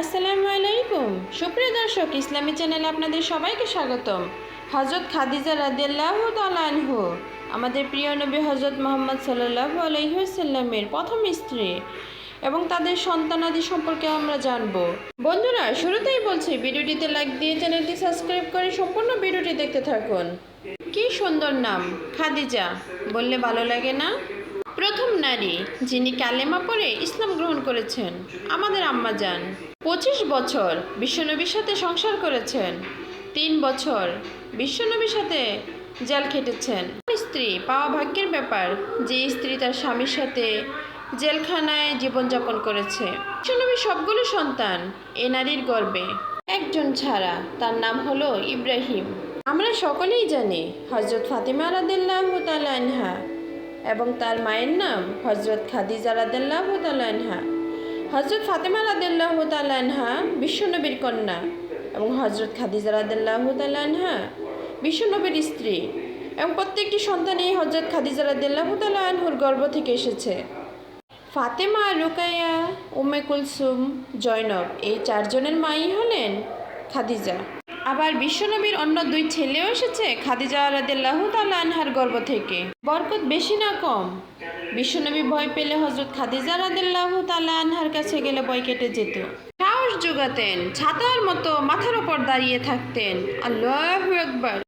আসসালামু আলাইকুম। সুপ্রিয় দর্শক, ইসলামী চ্যানেলে আপনাদের সবাইকে স্বাগতম। হজরত খাদিজা রাদিয়াল্লাহু তাআলা আনহু আমাদের প্রিয় নবী হজরত মুহাম্মদ সাল্লাল্লাহু আলাইহি ওয়াসাল্লামের প্রথম স্ত্রী এবং তাদের সন্তানাদি সম্পর্কে আমরা জানব। বন্ধুরা, শুরুতেই বলছি ভিডিওটিতে লাইক দিয়ে চ্যানেলটি সাবস্ক্রাইব করে সম্পূর্ণ ভিডিওটি দেখতে থাকুন। কি সুন্দর নাম, খাদিজা বললে ভালো লাগে না? প্রথম নারী যিনি কালেমা পড়ে ইসলাম গ্রহণ করেছেন আমাদের আম্মা জান। 25 বছর বিশ্বনবীর সাথে সংসার করেছেন, 3 বছর বিশ্বনবীর সাথে জেল খেটেছেন। স্ত্রী পাওয়া ভাগ্যের ব্যাপার, যে স্ত্রী তার স্বামীর সাথে জেলখানায় জীবনযাপন করেছে। বিশ্বনবীর সবগুলো সন্তান এ নারীর গর্বে, একজন ছাড়া, তার নাম হলো ইব্রাহিম। আমরা সকলেই জানি হজরত ফাতিমা রাদিয়াল্লাহু তাআলা আনহা এবং তার মায়ের নাম হজরত খাদিজা রাদিয়াল্লাহু তাআলা আনহা। হজরত ফাতিমা রাদিয়াল্লাহু তাআলা আনহা বিশ্বনবীর কন্যা এবং হজরত খাদিজা রাদিয়াল্লাহু তাআলা আনহা বিশ্বনবীর স্ত্রী, এবং প্রত্যেকটি সন্তানই হজরত খাদিজা রাদিয়াল্লাহু তাআলা আনহুর গর্ভ থেকে এসেছে। ফাতেমা, রুকাইয়া, উম্মে কুলসুম, জয়নব এই 4 জনের মাই হলেন খাদিজা। আবার বিশ্বনবীর অন্য 2 ছেলেও এসেছে খাদিজা রাদিয়াল্লাহু তাআলা আনহার গর্ভ থেকে। বরকত বেশি না কম? বিশ্বনবী ভয় পেলে হযরত খাদিজা রাদিয়াল্লাহু তাআলা আনহার কাছে গেলে ভয় কেটে যেত। সাহস জোগাতেন, ছাতার মতো মাথার উপর দাঁড়িয়ে থাকতেন। আল্লাহু আকবার।